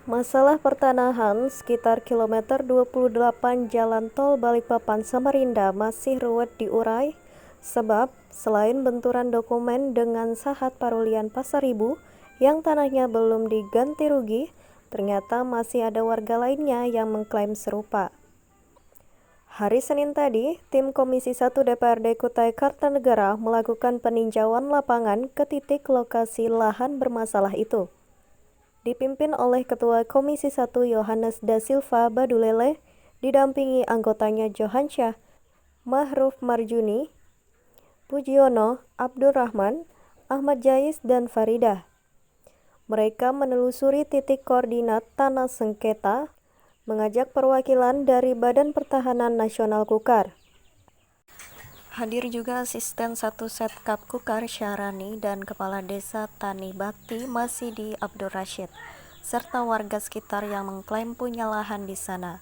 Masalah pertanahan sekitar kilometer 28 Jalan Tol Balikpapan Samarinda masih ruwet diurai sebab selain benturan dokumen dengan Sahat Parulian Pasaribu yang tanahnya belum diganti rugi, ternyata masih ada warga lainnya yang mengklaim serupa. Hari Senin tadi, tim Komisi 1 DPRD Kutai Kartanegara melakukan peninjauan lapangan ke titik lokasi lahan bermasalah itu. Dipimpin oleh Ketua Komisi 1 Yohanes Da Silva Badulele, didampingi anggotanya Johansyah, Mahruf Marjuni, Pujiono, Abdul Rahman, Ahmad Jais, dan Faridah. Mereka menelusuri titik koordinat tanah sengketa, mengajak perwakilan dari Badan Pertahanan Nasional Kukar. Hadir juga asisten 1 Setkap Kukar Syahrani dan Kepala Desa Tani Bakti Masidi Abdul Rashid, serta warga sekitar yang mengklaim punya lahan di sana.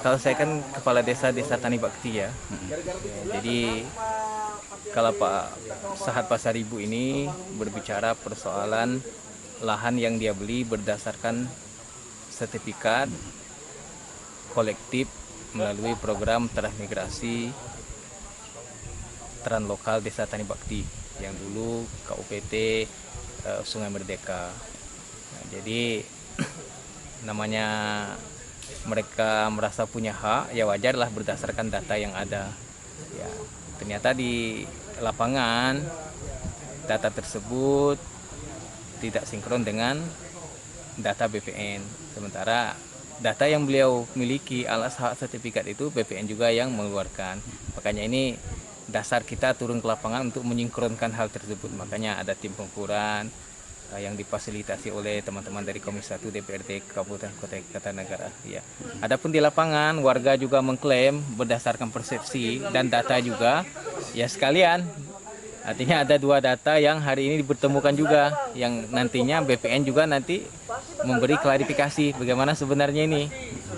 Kalau saya kan Kepala Desa Tani Bakti ya. Jadi kalau Pak Sahat Pasaribu ini berbicara persoalan lahan yang dia beli berdasarkan sertifikat kolektif melalui program transmigrasi Translokal Desa Tani Bakti yang dulu KUPT Sungai Merdeka. Nah, jadi namanya mereka merasa punya hak, ya wajarlah berdasarkan data yang ada. Ya, ternyata di lapangan data tersebut tidak sinkron dengan data BPN. Sementara data yang beliau miliki alas hak sertifikat itu BPN juga yang mengeluarkan. Makanya ini dasar kita turun ke lapangan untuk menyinkronkan hal tersebut. Makanya ada tim pengukuran yang difasilitasi oleh teman-teman dari Komisi 1 DPRD Kabupaten Kutai Kartanegara. Ya. Adapun di lapangan warga juga mengklaim berdasarkan persepsi dan data juga. Ya sekalian. Artinya ada 2 data yang hari ini dipertemukan juga, yang nantinya BPN juga nanti memberi klarifikasi bagaimana sebenarnya ini.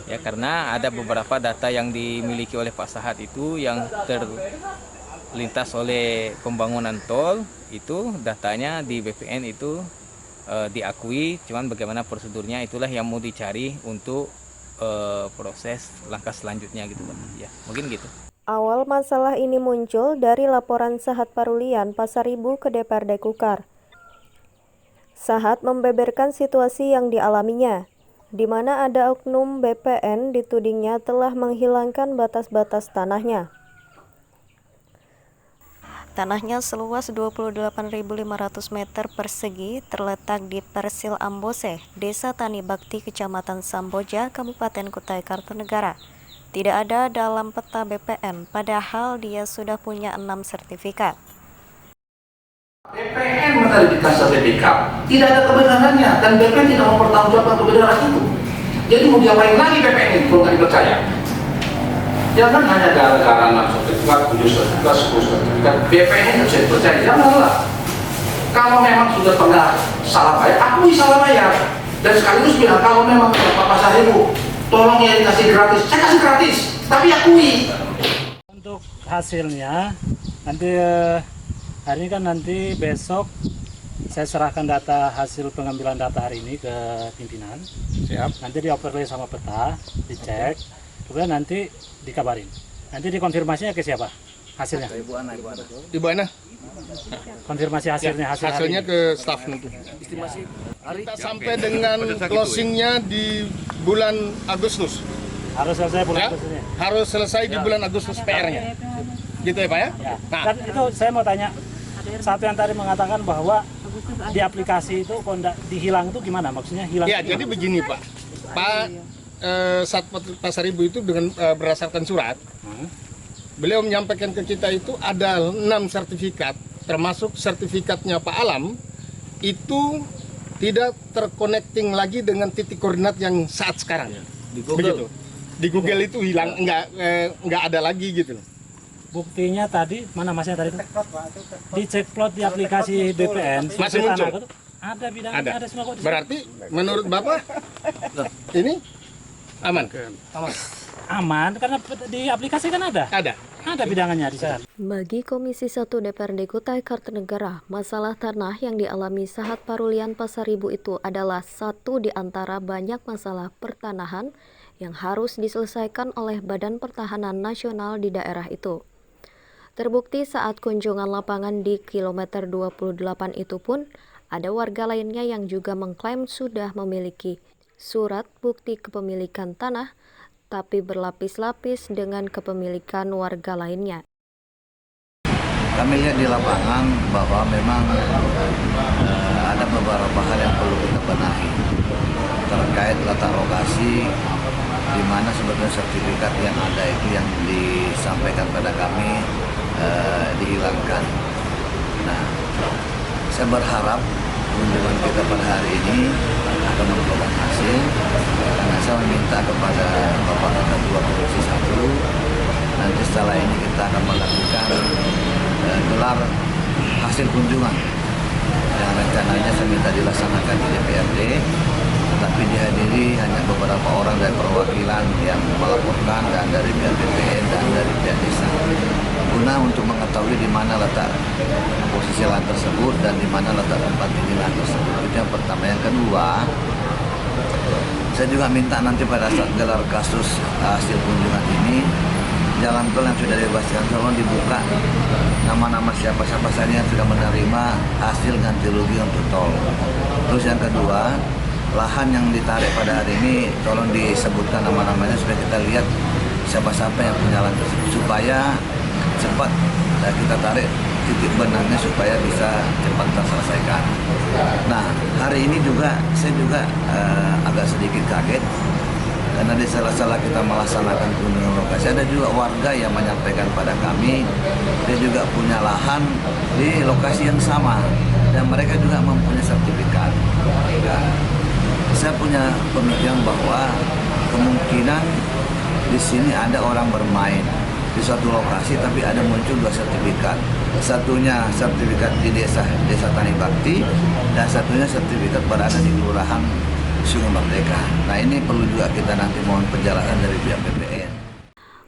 Ya karena ada beberapa data yang dimiliki oleh Pak Sahat itu yang terlintas oleh pembangunan tol, itu datanya di BPN itu diakui, cuman bagaimana prosedurnya itulah yang mau dicari untuk proses langkah selanjutnya gitu Pak. Ya, mungkin gitu. Awal masalah ini muncul dari laporan Sahat Parulian Pasaribu ke DPRD Kukar. Sahat membeberkan situasi yang dialaminya, di mana ada oknum BPN ditudingnya telah menghilangkan batas-batas tanahnya. Tanahnya seluas 28.500 meter persegi terletak di Persil Ambose, Desa Tani Bakti, Kecamatan Samboja, Kabupaten Kutai Kartanegara. Tidak ada dalam peta BPN, padahal dia sudah punya 6 sertifikat. BPN menerbitkan sertifikat, tidak ada kebenarannya, dan BPN tidak mempertanggungjawabkan kebenaran itu. Jadi mau diapain lagi BPN itu kalau nggak dipercaya? Jangan hanya gara-gara 6 sertifikat, 7 sertifikat, 10 sertifikat, BPN tidak bisa dipercaya. Janganlah. Kalau memang sudah pernah salah bayar, akui salah bayar. Dan sekaligus bilang, kalau memang Pak Pasaribu, tolong ya dikasih gratis, saya kasih gratis, tapi akui. Untuk hasilnya, nanti hari ini kan nanti besok saya serahkan data hasil pengambilan data hari ini ke pimpinan. Siap. Nanti dioperasi sama peta, dicek, kemudian nanti dikabarin. Nanti dikonfirmasinya ke siapa hasilnya? Ibu Ana. Konfirmasi hasilnya, hasilnya ke staf nanti. Estimasi kita sampai dengan closingnya di bulan Agustus. Harus selesai bulan Ya? Agustus ini. Harus selesai di bulan Agustus PR-nya. Gitu ya Pak ya? Ya. Nah, Dan itu saya mau tanya, satu yang tadi mengatakan bahwa di aplikasi itu kok dihilang itu gimana? Maksudnya hilang? ya jadi begini Pak. Pak Sahat Pasaribu itu dengan berdasarkan surat, beliau menyampaikan ke kita itu ada 6 sertifikat, termasuk sertifikatnya Pak Alam, itu tidak terconnecting lagi dengan titik koordinat yang saat sekarang. Di Google. Begitu. Di Google itu hilang, nggak ada lagi gitu. Buktinya tadi, mana masnya tadi itu? Di cekplot di aplikasi BPN, Masih muncul? itu, ada bidangnya, ada semua kok. Berarti menurut Bapak, ini aman? Aman, karena di aplikasi kan ada. Ada. Ada bidangannya di sana. Bagi Komisi 1 DPRD Kutai Kartanegara, masalah tanah yang dialami Sahat Parulian Pasaribu itu adalah satu di antara banyak masalah pertanahan yang harus diselesaikan oleh Badan Pertahanan Nasional di daerah itu. Terbukti saat kunjungan lapangan di kilometer 28 itu pun, ada warga lainnya yang juga mengklaim sudah memiliki surat bukti kepemilikan tanah, tapi berlapis-lapis dengan kepemilikan warga lainnya. Kami lihat di lapangan bahwa memang ada beberapa hal yang perlu kita benahi terkait letak lokasi di mana sebetulnya sertifikat yang ada itu yang disampaikan pada kami dihilangkan. Nah, saya berharap kunjungan kita pada hari ini akan membuahkan hasil, karena saya meminta kepada Bapak Ketua Komisi 1 nanti setelah ini kita akan melakukan gelar hasil kunjungan yang rencananya saya minta dilaksanakan di DPRD, tapi dihadiri hanya beberapa orang dari perwakilan yang melaporkan dan dari pihak BPN dan dari pihak desa, guna untuk mengetahui di mana letak posisi lahan tersebut dan di mana letak tempat tinggi lahan tersebut. Itu yang pertama. Yang kedua, saya juga minta nanti pada saat gelar kasus hasil kunjungan ini, jalan tol yang sudah dibebaskan tolong dibuka nama-nama siapa-siapa saja yang sudah menerima hasil ganti rugi untuk tol. Terus yang kedua, lahan yang ditarik pada hari ini tolong disebutkan nama-namanya supaya kita lihat siapa-siapa yang punya lahan tersebut, supaya cepat kita tarik titik benangnya supaya bisa cepat terselesaikan. Nah, hari ini juga saya juga agak sedikit kaget karena di sela-sela kita melaksanakan kunjungan lokasi ada juga warga yang menyampaikan pada kami dia juga punya lahan di lokasi yang sama dan mereka juga mempunyai sertifikat. Saya punya pemikiran bahwa kemungkinan di sini ada orang bermain di suatu lokasi tapi ada muncul dua sertifikat. Satunya sertifikat di desa Tani Bakti dan satunya sertifikat berada di Kelurahan Sungai Merdeka. Nah, ini perlu juga kita nanti mohon penjelasan dari pihak BPN.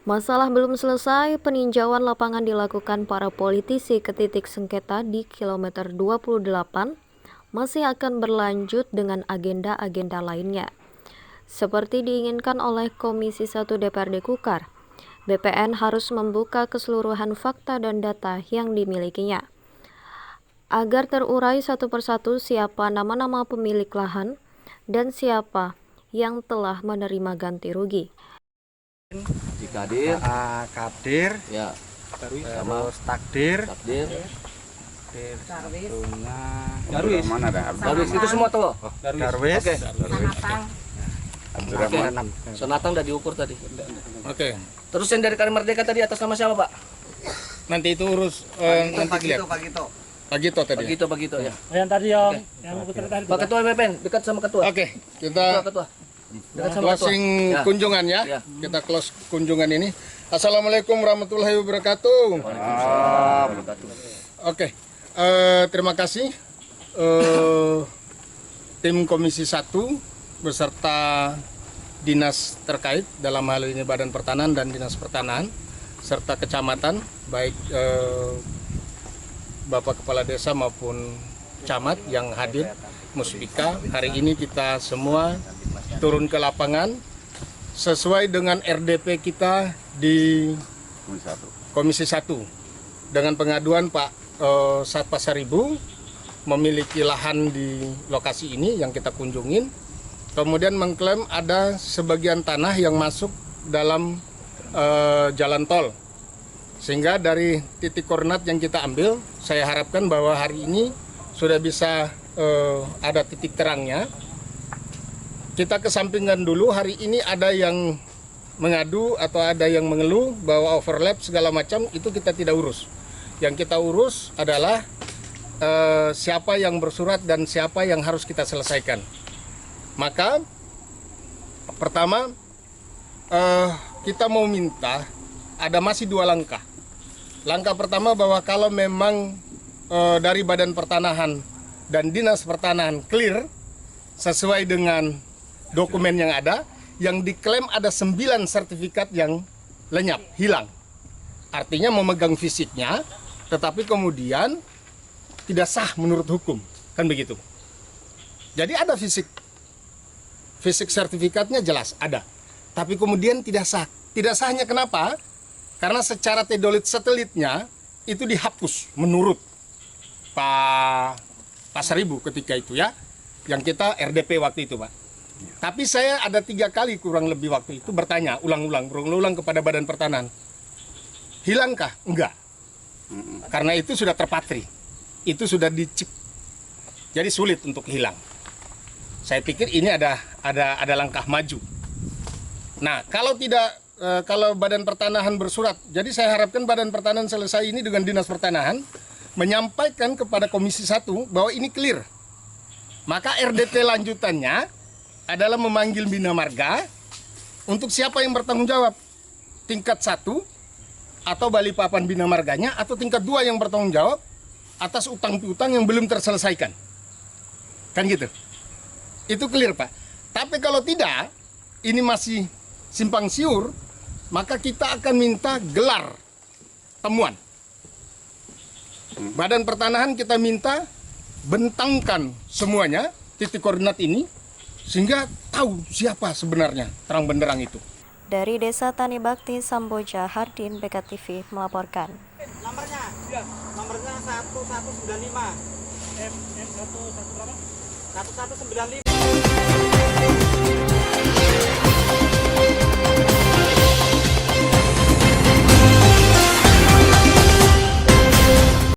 Masalah belum selesai, peninjauan lapangan dilakukan para politisi ke titik sengketa di kilometer 28 masih akan berlanjut dengan agenda-agenda lainnya. Seperti diinginkan oleh Komisi 1 DPRD Kukar, BPN harus membuka keseluruhan fakta dan data yang dimilikinya, agar terurai satu persatu siapa nama-nama pemilik lahan dan siapa yang telah menerima ganti rugi. Kadir, Kadir, ya, terus Takdir, Darwis. mana ada? Darwis itu semua tuh. Darwis, Oke. Sonatang udah diukur tadi. Oke. Terus yang dari Kali Merdeka tadi atas nama siapa, Pak? Nanti itu urus nanti lihat. Pak Gito tadi. Pak Gito ya. Yang tadi yang putar tadi. Pak Ketua BPN dekat sama Ketua. Oke, kita Ketua. Dekat sama Ketua. closing Ya. kunjungan ya. Ya. Kita close kunjungan ini. Assalamualaikum warahmatullahi wabarakatuh. Oke, terima kasih tim Komisi 1 beserta dinas terkait, dalam hal ini Badan Pertanahan dan Dinas Pertanahan serta kecamatan, baik Bapak Kepala Desa maupun camat yang hadir, Musbika. Hari ini kita semua turun ke lapangan sesuai dengan RDP kita di Komisi 1 dengan pengaduan Pak Sahat Pasaribu memiliki lahan di lokasi ini yang kita kunjungin, kemudian mengklaim ada sebagian tanah yang masuk dalam jalan tol. Sehingga dari titik koordinat yang kita ambil, saya harapkan bahwa hari ini sudah bisa ada titik terangnya. Kita kesampingkan dulu, hari ini ada yang mengadu atau ada yang mengeluh bahwa overlap segala macam, itu kita tidak urus. Yang kita urus adalah siapa yang bersurat dan siapa yang harus kita selesaikan. Maka pertama kita mau minta ada masih dua langkah. Langkah pertama bahwa kalau memang dari Badan Pertanahan dan Dinas Pertanahan clear sesuai dengan dokumen yang ada, yang diklaim ada 9 sertifikat yang lenyap, hilang. Artinya memegang fisiknya, tetapi kemudian tidak sah menurut hukum, kan begitu. Jadi ada fisik sertifikatnya jelas ada, tapi kemudian tidak sah. Tidak sahnya kenapa? Karena secara teodolit satelitnya itu dihapus menurut Pak Pasaribu ketika itu ya, yang kita RDP waktu itu, Pak. Tapi saya ada 3 kali kurang lebih waktu itu bertanya berulang-ulang kepada Badan Pertanahan. Hilangkah? Enggak. Karena itu sudah terpatri. Itu sudah dicip. Jadi sulit untuk hilang. Saya pikir ini ada langkah maju. Nah, kalau Badan Pertanahan bersurat, jadi saya harapkan Badan Pertanahan selesai ini dengan Dinas Pertanahan menyampaikan kepada Komisi 1 bahwa ini clear. Maka RDP lanjutannya adalah memanggil Bina Marga untuk siapa yang bertanggung jawab. Tingkat 1 atau Balikpapan Bina Marganya, atau tingkat 2 yang bertanggung jawab atas utang piutang yang belum terselesaikan. Kan gitu. Itu clear, Pak. Tapi kalau tidak, ini masih simpang siur, maka kita akan minta gelar temuan. Badan Pertanahan kita minta bentangkan semuanya titik koordinat ini, sehingga tahu siapa sebenarnya terang benderang itu. Dari Desa Tani Bakti, Samboja, Hardin, BKTV melaporkan. Nomornya 1195. M11 berapa? 1195.